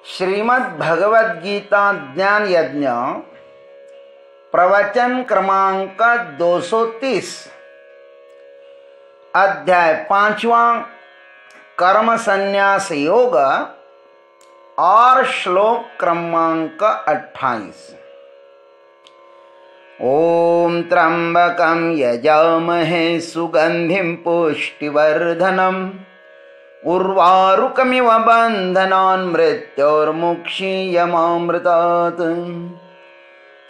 श्रीमद् भगवद गीता ज्ञान यज्ञ प्रवचन क्रमांक 230 अध्याय 5वां कर्म संन्यास योग और श्लोक क्रमांक 28। ओम त्र्यंबकं यजामहे सुगंधिं पुष्टिवर्धनम् उर्वारुकमिव बन्धनान् मृत्योर्मुक्षीयमामृतात्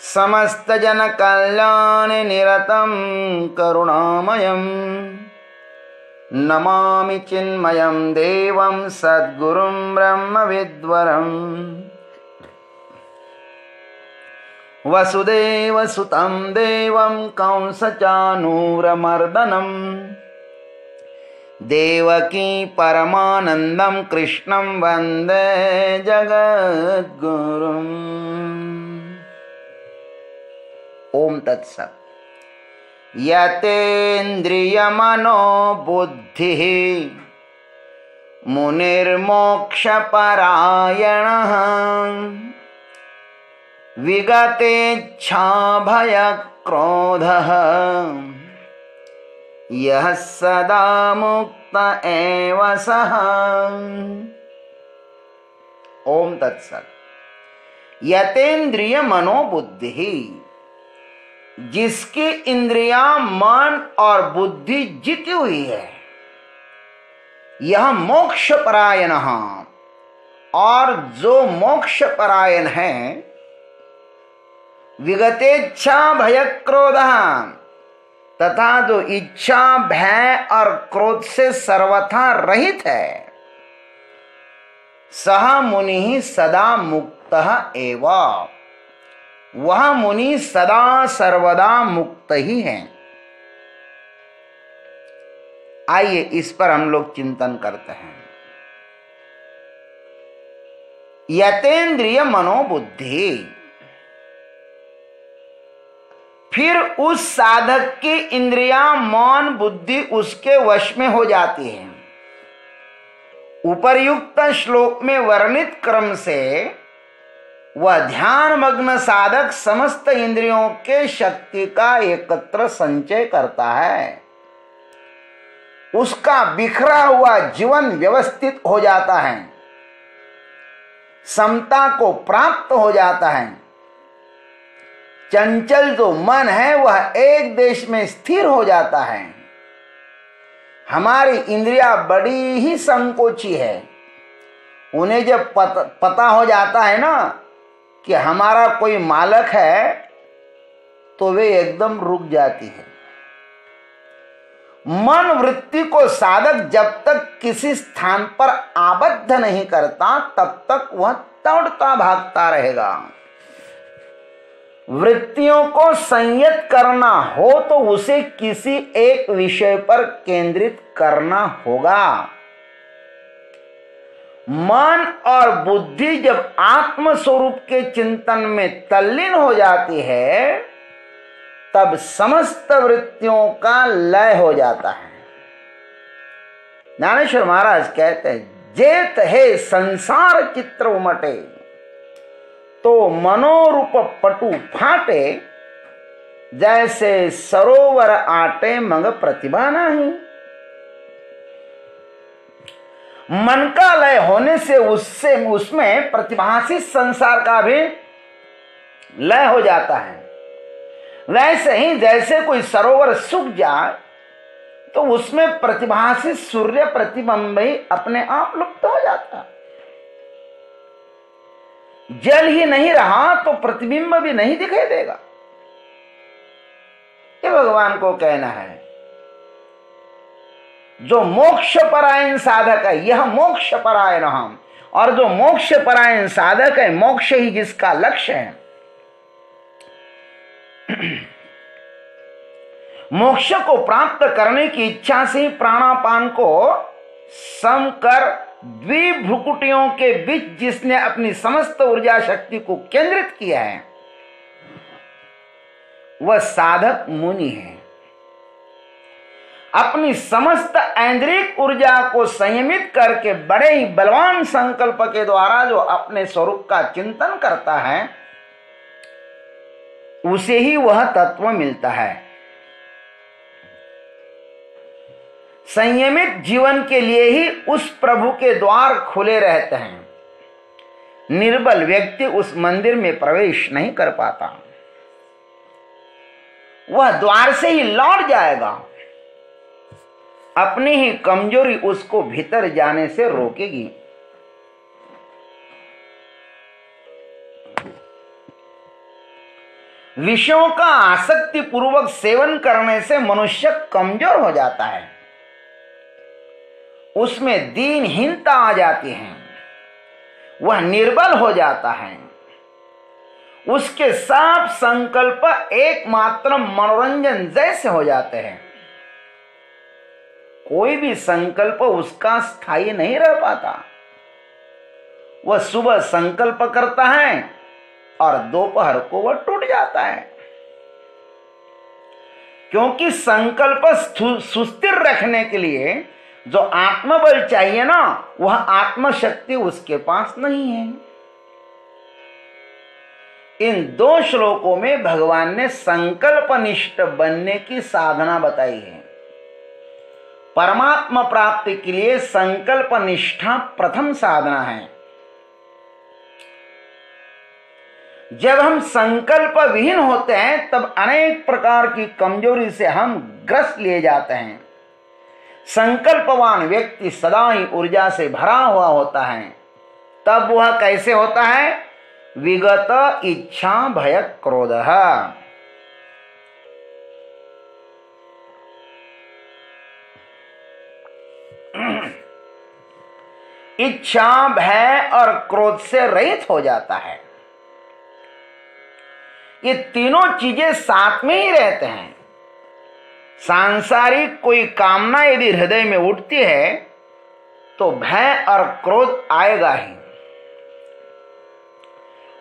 समस्तजनकल्याणे निरतं करुणामयं नमामि चिन्मयं देवं सद्गुरुं ब्रह्मविद्वरम् वसुदेवसुतं देवं कंसचाणूरमर्दनम् देवकी परमानंदम कृष्णं वंदे जगद्गुरुम्। ओम तत्सत्। यतेन्द्रियमनो बुद्धिः मुनिर्मोक्षपरायणः विगतेच्छाभयक्रोधः यः सदा मुक्त एव सः। ओम तत्सत्। यतेन्द्रिय मनोबुद्धि, जिसकी इंद्रियां मन और बुद्धि जीती हुई है, यह मोक्ष परायण, और जो मोक्ष परायण है, विगतेच्छा भय क्रोध, तथा जो इच्छा भय और क्रोध से सर्वथा रहित है, सह मुनि सदा मुक्त एव, वह मुनि सदा सर्वदा मुक्त ही है। आइए इस पर हम लोग चिंतन करते हैं। यतेन्द्रिय मनोबुद्धि, फिर उस साधक की इंद्रियां मन बुद्धि उसके वश में हो जाती है। उपर्युक्त श्लोक में वर्णित क्रम से वह ध्यान मग्न साधक समस्त इंद्रियों के शक्ति का एकत्र संचय करता है। उसका बिखरा हुआ जीवन व्यवस्थित हो जाता है, समता को प्राप्त हो जाता है। चंचल जो मन है वह एक देश में स्थिर हो जाता है। हमारी इंद्रियां बड़ी ही संकोची है। उन्हें जब पता हो जाता है ना कि हमारा कोई मालक है, तो वे एकदम रुक जाती है। मन वृत्ति को साधक जब तक किसी स्थान पर आबद्ध नहीं करता, तब तक वह दौड़ता भागता रहेगा। वृत्तियों को संयत करना हो तो उसे किसी एक विषय पर केंद्रित करना होगा। मन और बुद्धि जब आत्म स्वरूप के चिंतन में तल्लीन हो जाती है, तब समस्त वृत्तियों का लय हो जाता है। ज्ञानेश्वर महाराज कहते हैं, जेत है संसार चित्र उमटे, तो मनोरूप पटु फाटे, जैसे सरोवर आटे मग प्रतिभा नहीं। मन का लय होने से उसमें प्रतिभासित संसार का भी लय हो जाता है। वैसे ही जैसे कोई सरोवर सूख जाए तो उसमें प्रतिभासित सूर्य प्रतिबिंब ही अपने आप लुप्त हो जाता है। जल ही नहीं रहा तो प्रतिबिंब भी नहीं दिखाई देगा। ये भगवान को कहना है। जो मोक्ष परायण साधक है, यह मोक्ष परायण हम, और जो मोक्ष परायण साधक है, मोक्ष ही जिसका लक्ष्य है, मोक्ष को प्राप्त करने की इच्छा से प्राणापान को सम कर द्विभ्रुकुटियों के बीच जिसने अपनी समस्त ऊर्जा शक्ति को केंद्रित किया है, वह साधक मुनि है। अपनी समस्त ऐन्द्रिक ऊर्जा को संयमित करके बड़े ही बलवान संकल्प के द्वारा जो अपने स्वरूप का चिंतन करता है उसे ही वह तत्व मिलता है। संयमित जीवन के लिए ही उस प्रभु के द्वार खुले रहते हैं। निर्बल व्यक्ति उस मंदिर में प्रवेश नहीं कर पाता, वह द्वार से ही लौट जाएगा। अपनी ही कमजोरी उसको भीतर जाने से रोकेगी। विषयों का आसक्ति पूर्वक सेवन करने से मनुष्य कमजोर हो जाता है, उसमें दीनहीनता आ जाती है, वह निर्बल हो जाता है। उसके सब संकल्प एकमात्र मनोरंजन जैसे हो जाते हैं। कोई भी संकल्प उसका स्थायी नहीं रह पाता। वह सुबह संकल्प करता है और दोपहर को वह टूट जाता है, क्योंकि संकल्प सुस्थिर रखने के लिए जो आत्मबल चाहिए ना, वह आत्मशक्ति उसके पास नहीं है। इन 2 श्लोकों में भगवान ने संकल्पनिष्ठ बनने की साधना बताई है। परमात्मा प्राप्ति के लिए संकल्प निष्ठा प्रथम साधना है। जब हम संकल्प विहीन होते हैं तब अनेक प्रकार की कमजोरी से हम ग्रस्त लिए जाते हैं। संकल्पवान व्यक्ति सदा ही ऊर्जा से भरा हुआ होता है। तब वह कैसे होता है? विगत इच्छा भय क्रोध। इच्छा भय और क्रोध से रहित हो जाता है। ये तीनों चीजें साथ में ही रहते हैं। सांसारिक कोई कामना यदि हृदय में उठती है तो भय और क्रोध आएगा ही।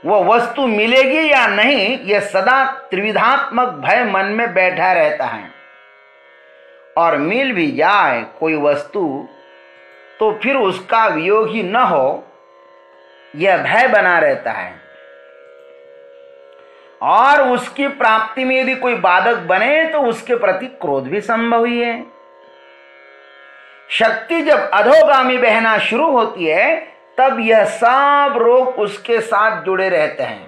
वह वस्तु मिलेगी या नहीं, यह सदा त्रिविधात्मक भय मन में बैठा रहता है। और मिल भी जाए कोई वस्तु तो फिर उसका वियोग ही न हो, यह भय बना रहता है। और उसकी प्राप्ति में यदि कोई बाधक बने तो उसके प्रति क्रोध भी संभव ही है। शक्ति जब अधोगामी बहना शुरू होती है तब यह सब रोग उसके साथ जुड़े रहते हैं।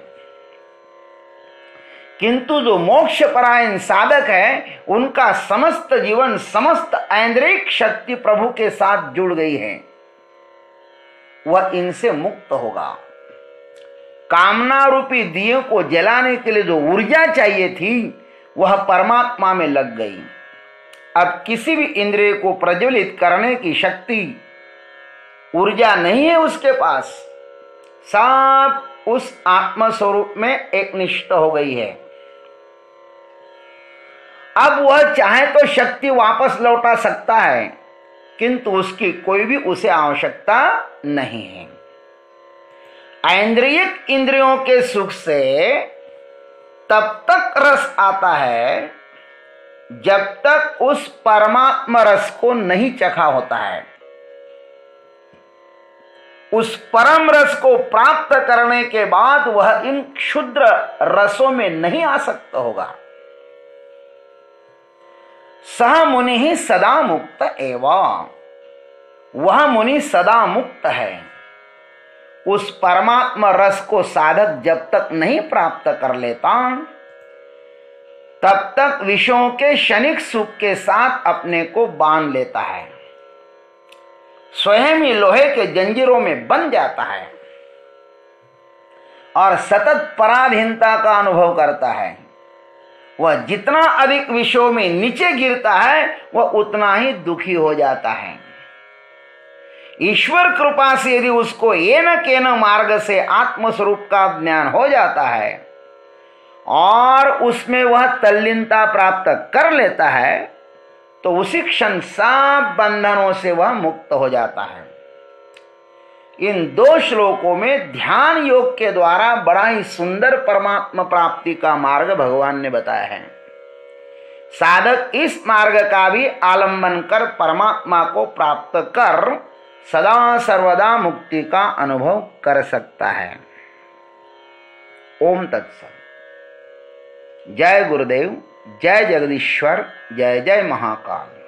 किंतु जो मोक्ष परायण साधक है उनका समस्त जीवन, समस्त ऐन्द्रिक शक्ति प्रभु के साथ जुड़ गई है, वह इनसे मुक्त होगा। कामना रूपी दिए को जलाने के लिए जो ऊर्जा चाहिए थी वह परमात्मा में लग गई। अब किसी भी इंद्रिय को प्रज्वलित करने की शक्ति, ऊर्जा नहीं है उसके पास। सब उस आत्म स्वरूप में एकनिष्ठ हो गई है। अब वह चाहे तो शक्ति वापस लौटा सकता है, किंतु उसकी कोई भी उसे आवश्यकता नहीं है। ऐन्द्रियक इंद्रियों के सुख से तब तक रस आता है जब तक उस परमात्मा रस को नहीं चखा होता है। उस परम रस को प्राप्त करने के बाद वह इन क्षुद्र रसों में नहीं आ सकता होगा। सह मुनि ही सदा मुक्त एवं, वह मुनि सदा मुक्त है। उस परमात्मा रस को साधक जब तक नहीं प्राप्त कर लेता तब तक विषयों के क्षणिक सुख के साथ अपने को बांध लेता है, स्वयं ही लोहे के जंजीरों में बंध जाता है और सतत पराधीनता का अनुभव करता है। वह जितना अधिक विषयों में नीचे गिरता है वह उतना ही दुखी हो जाता है। ईश्वर कृपा से यदि उसको ये न के न मार्ग से आत्मस्वरूप का ज्ञान हो जाता है और उसमें वह तल्लीनता प्राप्त कर लेता है तो उसी क्षण सब बंधनों से वह मुक्त हो जाता है। इन 2 श्लोकों में ध्यान योग के द्वारा बड़ा ही सुंदर परमात्मा प्राप्ति का मार्ग भगवान ने बताया है। साधक इस मार्ग का भी आलंबन कर परमात्मा को प्राप्त कर सदा सर्वदा मुक्ति का अनुभव कर सकता है। ओम तत्सत। जय गुरुदेव, जय जगदीश्वर, जय जय महाकाल।